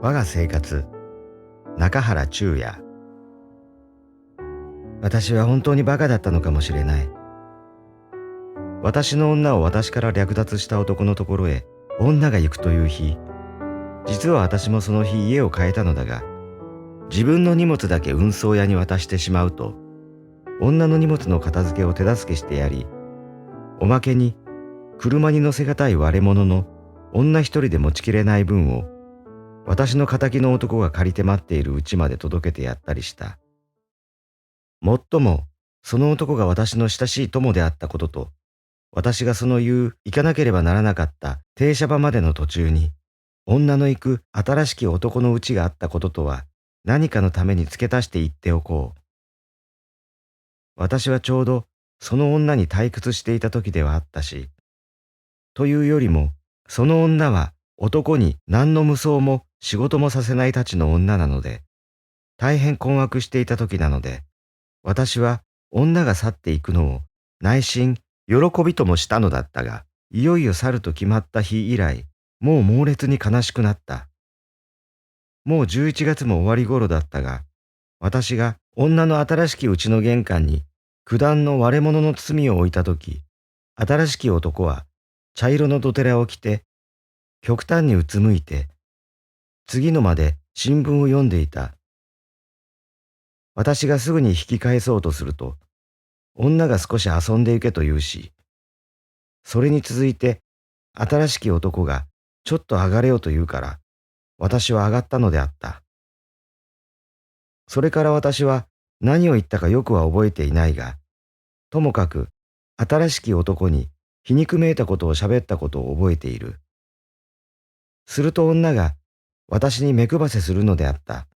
我が生活、中原中也。私は本当にバカだったのかもしれない。私の女を私から略奪した男のところへ女が行くという日、実は私もその日家を変えたのだが、自分の荷物だけ運送屋に渡してしまうと、女の荷物の片付けを手助けしてやり、おまけに車に乗せがたい割れ物の女一人で持ちきれない分を、私の仇の男が借りて待っている家まで届けてやったりした。もっとも、その男が私の親しい友であったことと、私がその行かなければならなかった停車場までの途中に、女の行く新しき男の家があったこととは、何かのために付け足して言っておこう。私はちょうどその女に退屈していた時ではあったし、というよりも、その女は男に何の無双も仕事もさせないたちの女なので、大変困惑していた時なので、私は女が去っていくのを内心喜びともしたのだったが、いよいよ去ると決まった日以来、もう猛烈に悲しくなった。もう11月も終わり頃だったが、私が女の新しき家の玄関に九段の割れ物の包みを置いたとき、新しき男は茶色のドテラを着て、極端にうつむいて、次の間で新聞を読んでいた。私がすぐに引き返そうとすると、女が少し遊んでいけと言うし、それに続いて新しき男がちょっと上がれよと言うから、私は上がったのであった。それから私は何を言ったかよくは覚えていないが、ともかく新しき男に皮肉めいたことを喋ったことを覚えている。すると女が私に目配せするのであった。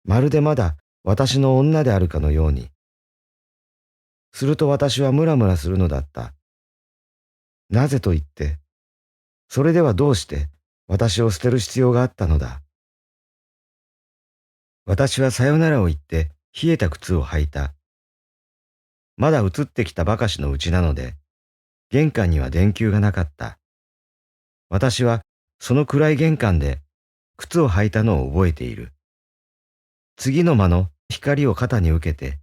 まるでまだ私の女であるかのように。すると私はムラムラするのだった。なぜと言って、それではどうして私を捨てる必要があったのだ。私はさよならを言って冷えた靴を履いた。まだ移ってきたばかしのうちなので、玄関には電球がなかった。私はその暗い玄関で靴を履いたのを覚えている。次の間の光を肩に受けて、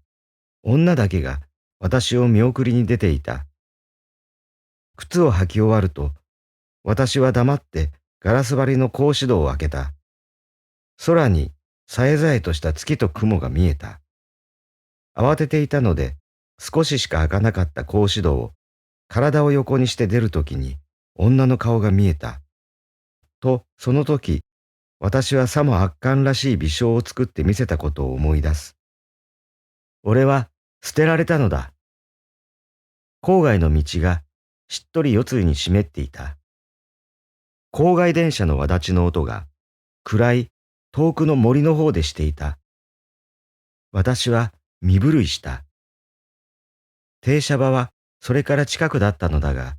女だけが私を見送りに出ていた。靴を履き終わると、私は黙ってガラス張りの格子戸を開けた。空にさえざえとした月と雲が見えた。慌てていたので、少ししか開かなかった格子戸を体を横にして出るときに女の顔が見えた。と、その時、私はさも圧巻らしい微笑を作って見せたことを思い出す。俺は捨てられたのだ。郊外の道がしっとり夜露に湿っていた。郊外電車の輪立ちの音が暗い遠くの森の方でしていた。私は身震いした。停車場はそれから近くだったのだが、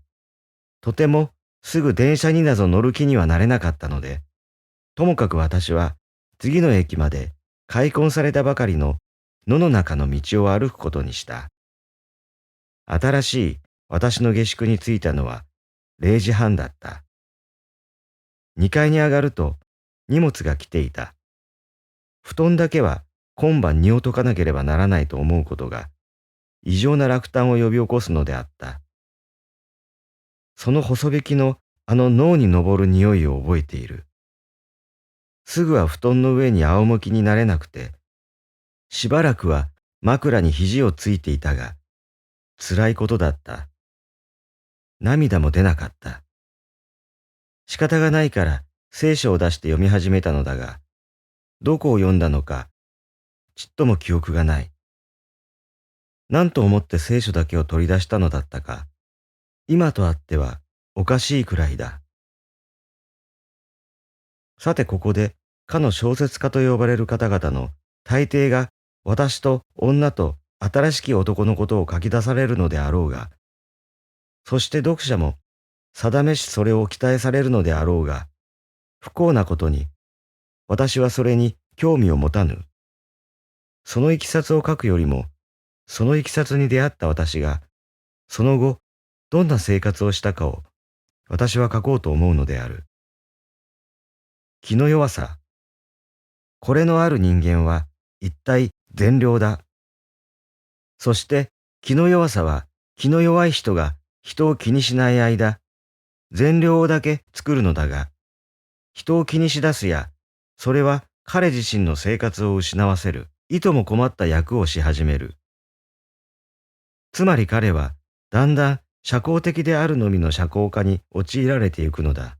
とてもすぐ電車になど乗る気にはなれなかったので、ともかく私は次の駅まで開墾されたばかりの野の中の道を歩くことにした。新しい私の下宿に着いたのは0時半だった。2階に上がると荷物が来ていた。布団だけは今晩荷を解かなければならないと思うことが異常な落胆を呼び起こすのであった。その細引きのあの脳に上る匂いを覚えている。すぐは布団の上に仰向きになれなくて、しばらくは枕に肘をついていたが、辛いことだった。涙も出なかった。仕方がないから聖書を出して読み始めたのだが、どこを読んだのか、ちっとも記憶がない。何と思って聖書だけを取り出したのだったか、今とあってはおかしいくらいだ。さてここで、かの小説家と呼ばれる方々の大抵が私と女と新しき男のことを書き出されるのであろうが、そして読者も定めしそれを期待されるのであろうが、不幸なことに、私はそれに興味を持たぬ。そのいきさつを書くよりも、そのいきさつに出会った私が、その後、どんな生活をしたかを、私は書こうと思うのである。気の弱さ、これのある人間は一体善良だ。そして気の弱さは気の弱い人が人を気にしない間、善良だけ作るのだが、人を気にしだすや、それは彼自身の生活を失わせる、いとも困った役をし始める。つまり彼は、だんだん社交的であるのみの社交家に陥られていくのだ。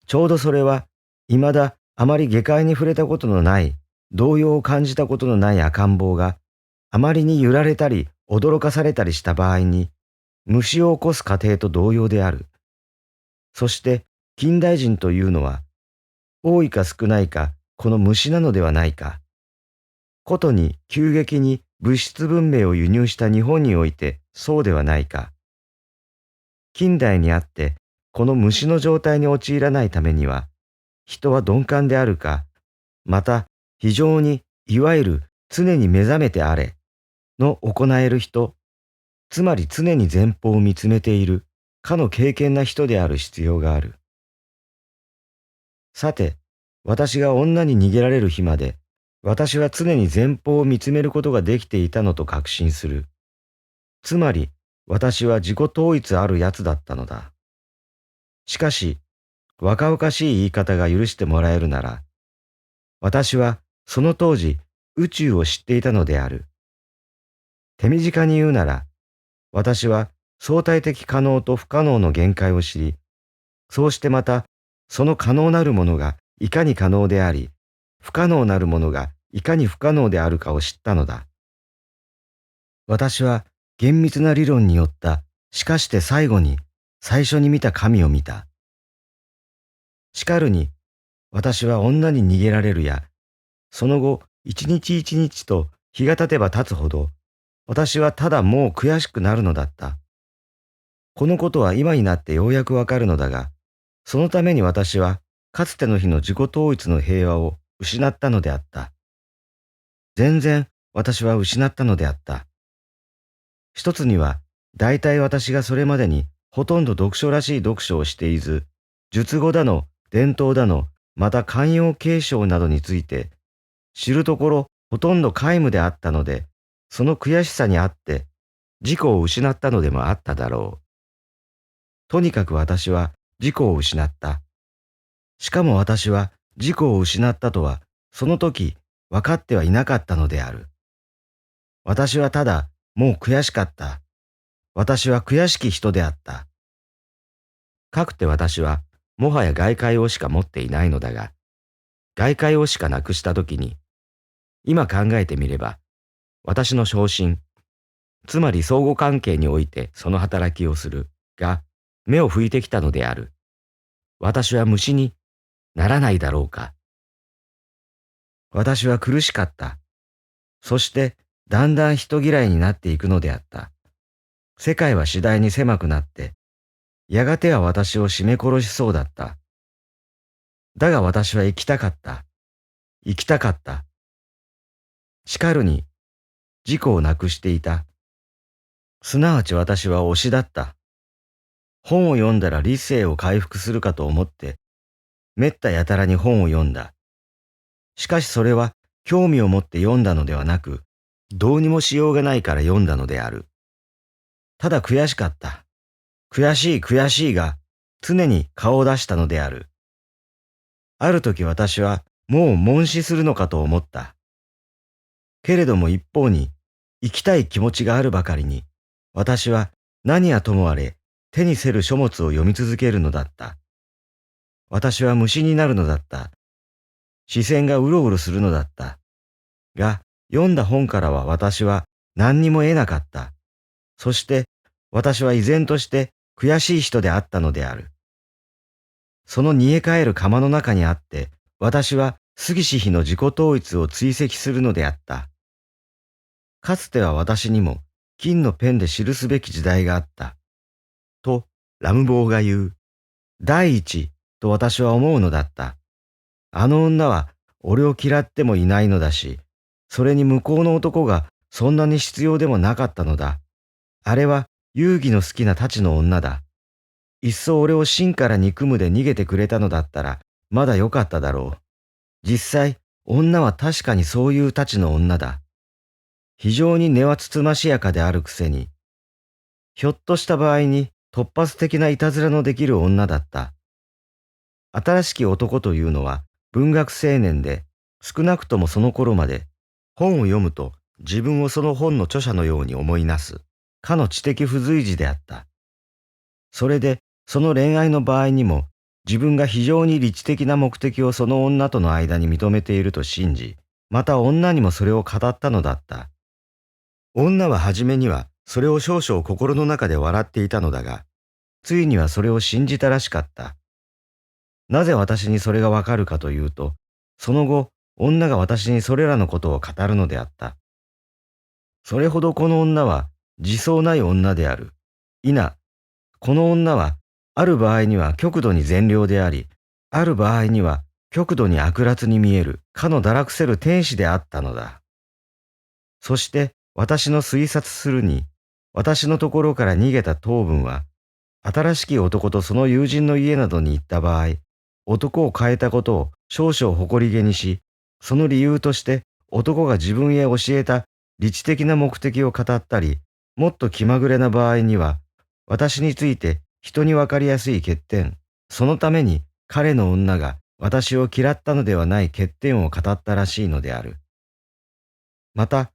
ちょうどそれは、未だあまり下界に触れたことのない、動揺を感じたことのない赤ん坊が、あまりに揺られたり驚かされたりした場合に、虫を起こす過程と同様である。そして、近代人というのは、多いか少ないか、この虫なのではないか。ことに急激に物質文明を輸入した日本においてそうではないか。近代にあって、この虫の状態に陥らないためには、人は鈍感であるか、また非常にいわゆる常に目覚めてあれの行える人、つまり常に前方を見つめているかの敬虔な人である必要がある。さて、私が女に逃げられる日まで、私は常に前方を見つめることができていたのと確信する。つまり、私は自己統一あるやつだったのだ。しかし、若々しい言い方が許してもらえるなら、私はその当時宇宙を知っていたのである。手短に言うなら、私は相対的可能と不可能の限界を知り、そうしてまた、その可能なるものがいかに可能であり、不可能なるものがいかに不可能であるかを知ったのだ。私は厳密な理論によった、しかして最後に、最初に見た神を見た。しかるに、私は女に逃げられるや、その後、一日一日と日が経てば経つほど、私はただもう悔しくなるのだった。このことは今になってようやくわかるのだが、そのために私は、かつての日の自己統一の平和を失ったのであった。全然私は失ったのであった。一つには、大体私がそれまでにほとんど読書らしい読書をしていず、術語だの、伝統だの、また寛容継承などについて、知るところほとんど皆無であったので、その悔しさにあって、自己を失ったのでもあっただろう。とにかく私は自己を失った。しかも私は自己を失ったとは、その時分かってはいなかったのである。私はただ、もう悔しかった。私は悔しき人であった。かくて私は、もはや外界をしか持っていないのだが、外界をしかなくした時に、今考えてみれば、私の昇進、つまり相互関係においてその働きをする、が、目を拭いてきたのである。私は虫にならないだろうか。私は苦しかった。そして、だんだん人嫌いになっていくのであった。世界は次第に狭くなって、やがては私を絞め殺しそうだった。だが私は生きたかった。生きたかった。しかるに、自己をなくしていた。すなわち私は推しだった。本を読んだら理性を回復するかと思って、めったやたらに本を読んだ。しかしそれは興味を持って読んだのではなく、どうにもしようがないから読んだのである。ただ悔しかった。悔しい悔しいが、常に顔を出したのである。ある時私はもう悶死するのかと思った。けれども一方に、生きたい気持ちがあるばかりに、私は何はともあれ手にせる書物を読み続けるのだった。私は虫になるのだった。視線がうろうろするのだった。が、読んだ本からは私は何にも得なかった。そして私は依然として悔しい人であったのである。その煮え返る釜の中にあって、私は杉氏妃の自己統一を追跡するのであった。かつては私にも金のペンで記すべき時代があった。と、ラムボーが言う。第一、と私は思うのだった。あの女は俺を嫌ってもいないのだし、それに向こうの男がそんなに必要でもなかったのだ。あれは遊戯の好きなたちの女だ。いっそ俺を真から憎むで逃げてくれたのだったら、まだよかっただろう。実際、女は確かにそういうたちの女だ。非常に根はつつましやかであるくせに、ひょっとした場合に突発的ないたずらのできる女だった。新しき男というのは文学青年で、少なくともその頃まで本を読むと自分をその本の著者のように思いなす、かの知的不随児であった。それでその恋愛の場合にも自分が非常に理知的な目的をその女との間に認めていると信じ、また女にもそれを語ったのだった。女は初めにはそれを少々心の中で笑っていたのだが、ついにはそれを信じたらしかった。なぜ私にそれがわかるかというと、その後、女が私にそれらのことを語るのであった。それほどこの女は自走ない女である。この女は、ある場合には極度に善良であり、ある場合には極度に悪辣に見える、かの堕落せる天使であったのだ。そして私の推察するに、私のところから逃げた当分は、新しき男とその友人の家などに行った場合、男を変えたことを少々誇りげにし、その理由として男が自分へ教えた理知的な目的を語ったり、もっと気まぐれな場合には、私について人にわかりやすい欠点、そのために彼の女が私を嫌ったのではない欠点を語ったらしいのである。また、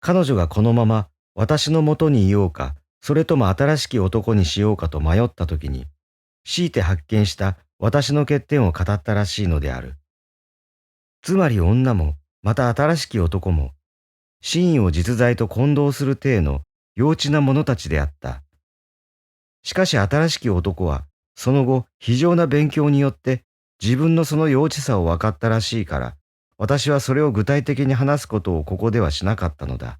彼女がこのまま私のもとにいようか、それとも新しき男にしようかと迷ったときに、強いて発見した私の欠点を語ったらしいのである。つまり女も、また新しき男も、真意を実在と混同する体の幼稚な者たちであった。しかし新しき男は、その後非常な勉強によって自分のその幼稚さを分かったらしいから、私はそれを具体的に話すことをここではしなかったのだ。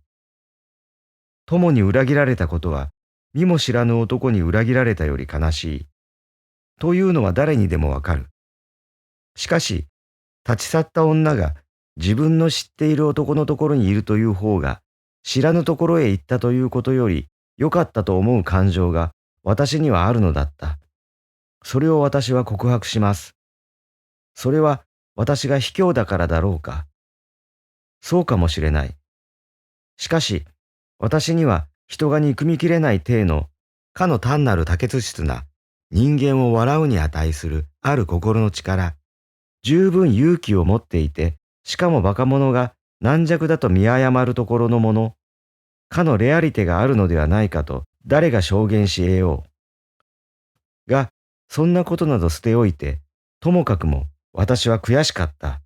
友に裏切られたことは、見も知らぬ男に裏切られたより悲しい。というのは誰にでもわかる。しかし、立ち去った女が自分の知っている男のところにいるという方が、知らぬところへ行ったということより良かったと思う感情が私にはあるのだった。それを私は告白します。それは私が卑怯だからだろうか。そうかもしれない。しかし、私には人が憎みきれない体の、かの単なる多血質な、人間を笑うに値するある心の力、十分勇気を持っていて、しかもバカ者が軟弱だと見誤るところのもの、かのレアリテがあるのではないかと誰が証言し得よう。が、そんなことなど捨ておいて、ともかくも私は悔しかった。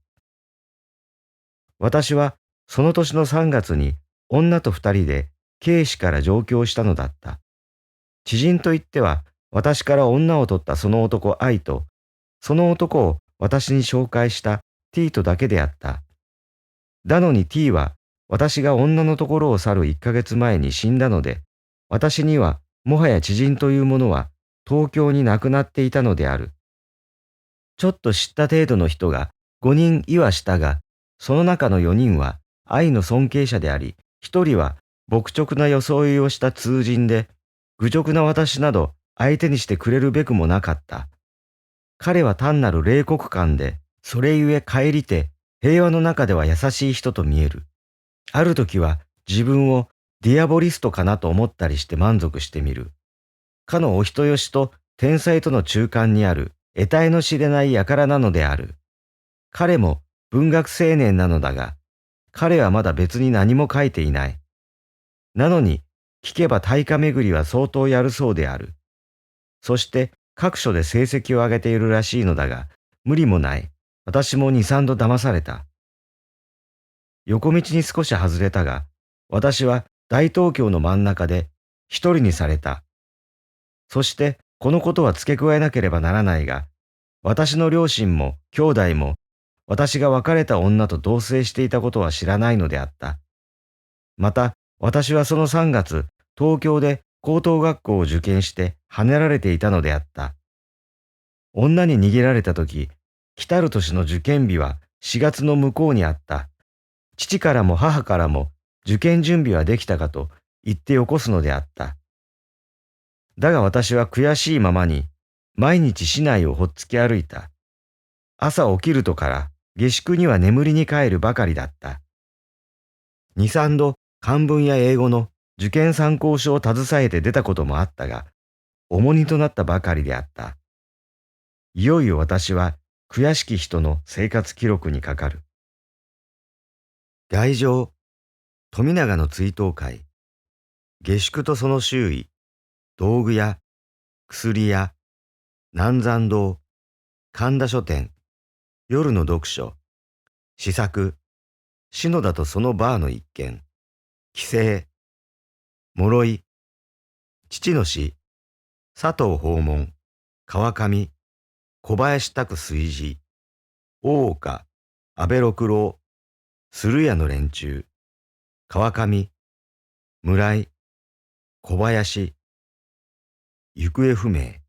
私はその年の3月に女と二人で京師から上京したのだった。知人といっては私から女を取ったその男愛と、その男を私に紹介した T とだけであった。だのに T は私が女のところを去る1ヶ月前に死んだので、私にはもはや知人というものは東京に亡くなっていたのである。ちょっと知った程度の人が5人いはしたが、その中の4人は愛の尊敬者であり、1人は牧直な装いをした通人で、愚直な私など相手にしてくれるべくもなかった。彼は単なる冷酷感で、それゆえ帰りて平和の中では優しい人と見える。ある時は自分をディアボリストかなと思ったりして満足してみる。かのお人よしと天才との中間にある得体の知れない輩なのである。彼も文学青年なのだが、彼はまだ別に何も書いていない。なのに、聞けば大化巡りは相当やるそうである。そして各所で成績を上げているらしいのだが、無理もない。私も2、3度騙された。横道に少し外れたが、私は大東京の真ん中で一人にされた。そしてこのことは付け加えなければならないが、私の両親も兄弟も私が別れた女と同棲していたことは知らないのであった。また私はその3月、東京で高等学校を受験して跳ねられていたのであった。女に逃げられた時、来たる年の受験日は4月の向こうにあった。父からも母からも受験準備はできたかと言ってよこすのであった。だが私は悔しいままに毎日市内をほっつき歩いた。朝起きるとから下宿には眠りに帰るばかりだった。二三度漢文や英語の受験参考書を携えて出たこともあったが、重荷となったばかりであった。いよいよ私は悔しき人の生活記録にかかる。外場、富永の追悼会、下宿とその周囲、道具屋、薬屋、南山堂、神田書店、夜の読書、試作、篠田とそのバーの一軒、帰省、諸井、父の死、佐藤訪問、川上、小林拓炊事、大岡、安倍六郎、鶴屋の連中、川上、村井、小林、行方不明。